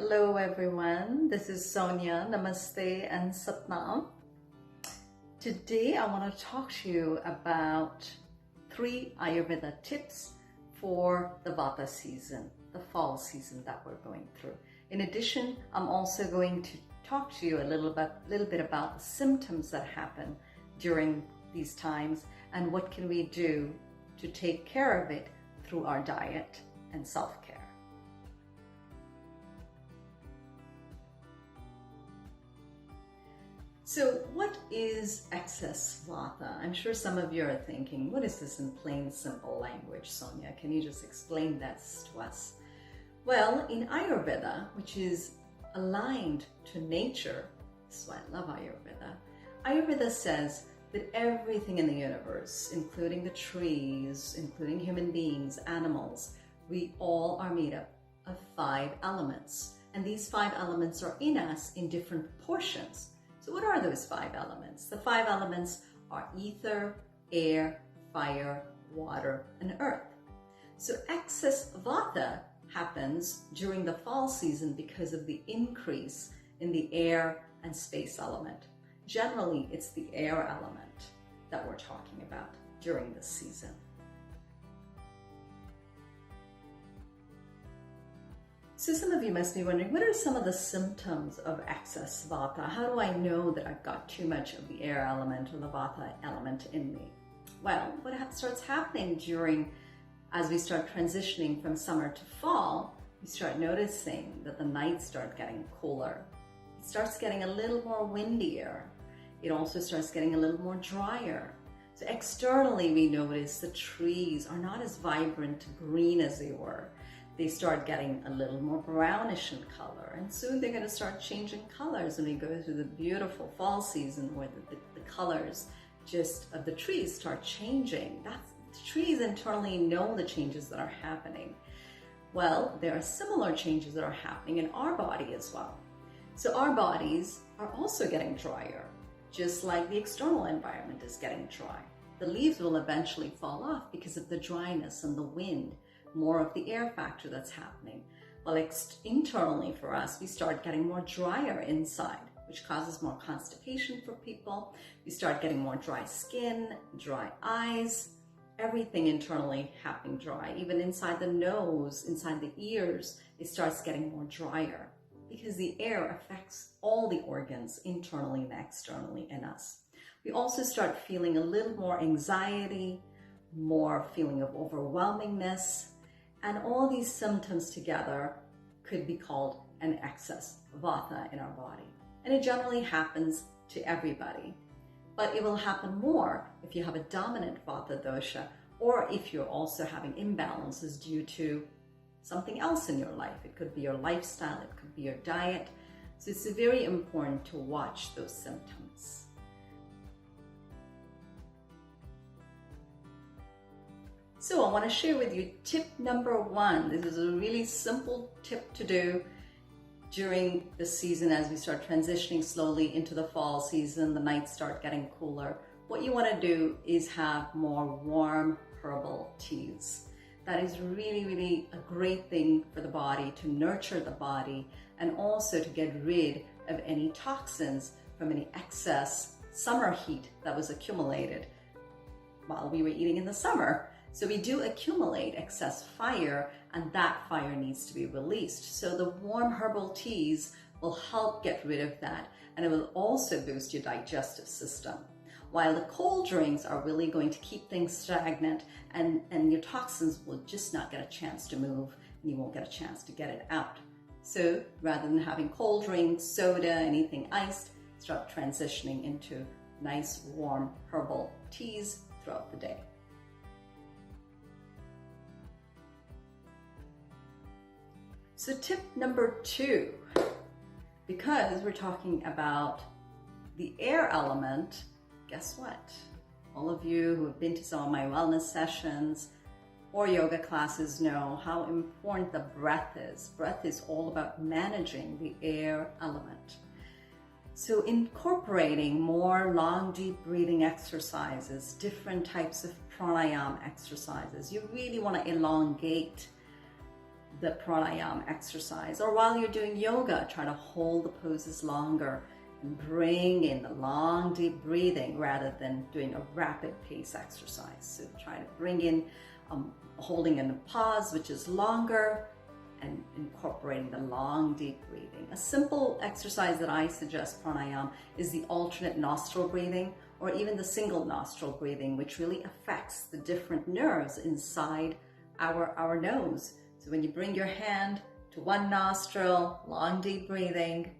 Hello everyone, this is Sonia. Namaste and Satnam. Today I want to talk to you about 3 Ayurveda tips for the Vata season, the fall season that we're going through. In addition, I'm also going to talk to you a little bit about the symptoms that happen during these times and what can we do to take care of it through our diet and self-care. So what is excess Vata? I'm sure some of you are thinking, what is this in plain, simple language, Sonia? Can you just explain this to us? Well, in Ayurveda, which is aligned to nature, that's why I love Ayurveda, Ayurveda says that everything in the universe, including the trees, including human beings, animals, we all are made up of 5 elements. And these 5 elements are in us in different portions. So what are those 5 elements? The 5 elements are ether, air, fire, water, and earth. So excess Vata happens during the fall season because of the increase in the air and space element. Generally, it's the air element that we're talking about during this season. So some of you must be wondering, what are some of the symptoms of excess Vata? How do I know that I've got too much of the air element or the Vata element in me? Well, what starts happening as we start transitioning from summer to fall, we start noticing that the nights start getting cooler. It starts getting a little more windier. It also starts getting a little more drier. So externally, we notice the trees are not as vibrant green as they were. They start getting a little more brownish in color, and soon they're going to start changing colors when we go through the beautiful fall season where the colors just of the trees start changing. The trees internally know the changes that are happening. Well, there are similar changes that are happening in our body as well. So our bodies are also getting drier, just like the external environment is getting dry. The leaves will eventually fall off because of the dryness and the wind, more of the air factor that's happening. Well, internally for us, we start getting more drier inside, which causes more constipation for people. We start getting more dry skin, dry eyes, everything internally happening dry. Even inside the nose, inside the ears, it starts getting more drier because the air affects all the organs internally and externally in us. We also start feeling a little more anxiety, more feeling of overwhelmingness, and all these symptoms together could be called an excess Vata in our body. And it generally happens to everybody, but it will happen more if you have a dominant Vata dosha, or if you're also having imbalances due to something else in your life. It could be your lifestyle, it could be your diet. So it's very important to watch those symptoms. So I want to share with you tip number 1. This is a really simple tip to do during the season as we start transitioning slowly into the fall season. The nights start getting cooler. What you want to do is have more warm herbal teas. That is really, really a great thing for the body, to nurture the body, and also to get rid of any toxins from any excess summer heat that was accumulated while we were eating in the summer. So we do accumulate excess fire, and that fire needs to be released. So the warm herbal teas will help get rid of that, and it will also boost your digestive system. While the cold drinks are really going to keep things stagnant, and your toxins will just not get a chance to move, and you won't get a chance to get it out. So rather than having cold drinks, soda, anything iced, start transitioning into nice warm herbal teas throughout the day. So tip number 2, because we're talking about the air element, guess what? All of you who have been to some of my wellness sessions or yoga classes know how important the breath is. Breath is all about managing the air element. So incorporating more long, deep breathing exercises, different types of pranayama exercises. You really want to elongate the pranayama exercise, or while you're doing yoga, try to hold the poses longer and bring in the long, deep breathing rather than doing a rapid pace exercise. So try to bring in holding in a pause, which is longer, and incorporating the long, deep breathing. A simple exercise that I suggest pranayama is the alternate nostril breathing, or even the single nostril breathing, which really affects the different nerves inside our nose. So when you bring your hand to one nostril, long, deep breathing,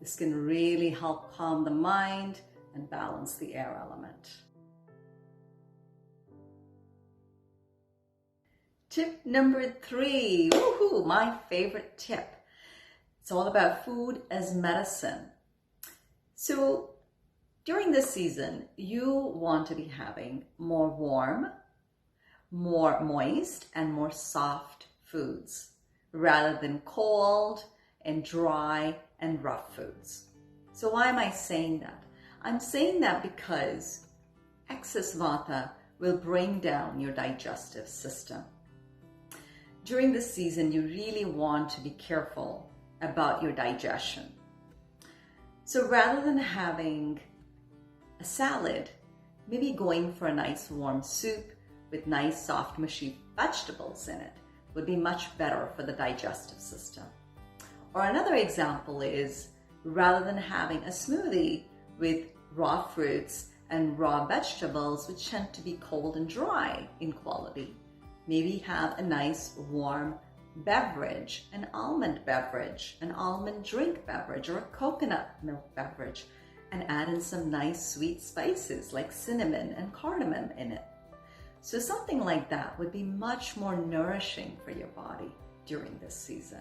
this can really help calm the mind and balance the air element. Tip number 3, woohoo, my favorite tip. It's all about food as medicine. So during this season, you want to be having more warm, more moist, and more soft foods rather than cold and dry and rough foods. So why am I saying that? I'm saying that because excess Vata will bring down your digestive system. During this season, you really want to be careful about your digestion. So rather than having a salad, maybe going for a nice warm soup with nice soft mushy vegetables in it would be much better for the digestive system. Or another example is, rather than having a smoothie with raw fruits and raw vegetables, which tend to be cold and dry in quality, maybe have a nice warm beverage, an almond beverage, an almond drink beverage, or a coconut milk beverage, and add in some nice sweet spices like cinnamon and cardamom in it. So something like that would be much more nourishing for your body during this season.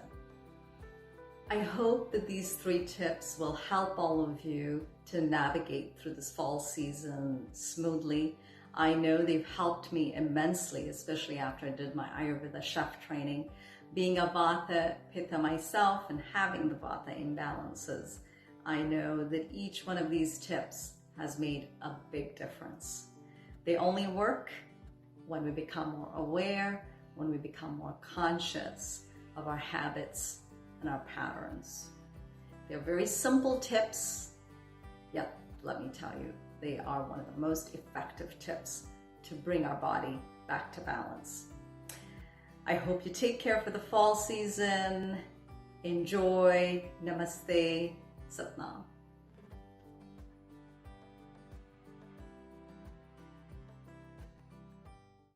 I hope that these 3 tips will help all of you to navigate through this fall season smoothly. I know they've helped me immensely, especially after I did my Ayurveda chef training. Being a Vata Pitta myself and having the Vata imbalances, I know that each one of these tips has made a big difference. They only work when we become more aware, when we become more conscious of our habits and our patterns. They're very simple tips, yet let me tell you, they are one of the most effective tips to bring our body back to balance. I hope you take care for the fall season. Enjoy. Namaste. Satnam.